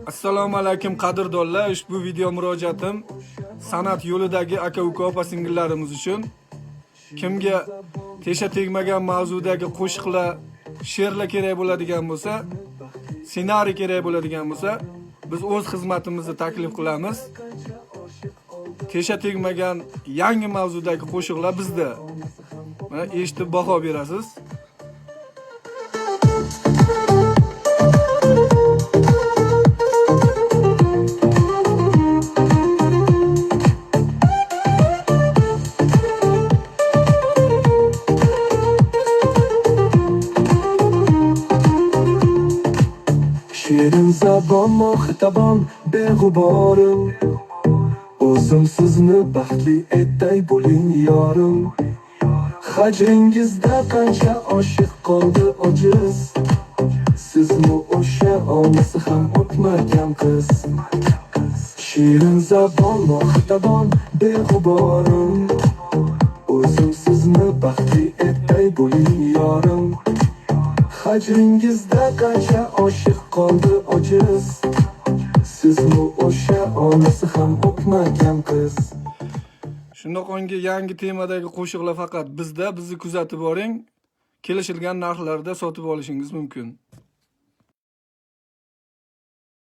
Assalomu alaykum qadrdonlar. Ushbu video murojaatim san'at yo'lidagi aka-uka opa-singillarimiz uchun. Kimga tesha tegmagan mavzudagi qo'shiqlar, she'rlar kerak bo'ladigan bo'lsa, ssenariy kerak bo'ladigan bo'lsa, biz o'z xizmatimizni taklif qilamiz. Tesha tegmagan yangi mavzudagi qo'shiqlar bizda. Mana eshitib baho berasiz. Şirin zabon muhtabon beg'uborim, o'zim sizni baxtli etay bo'ling yorim. Hajringizda qancha oshiq qoldi ojiz, sizmi o'sha onasi ham o'tmagan qiz. Shirin zabon muhtabon beg'uborim, o'zim sizni baxtli etay bo'ling yorim. Hajringizda qancha oshiq qoldi ojiz, sizmi o'sha onasi ham o'tmagan qiz. Shunaqangi yangi temadagi qo'shiqlar faqat bizda, bizni kuzatib boring. Kelishilgan narxlarda sotib olishingiz mumkin.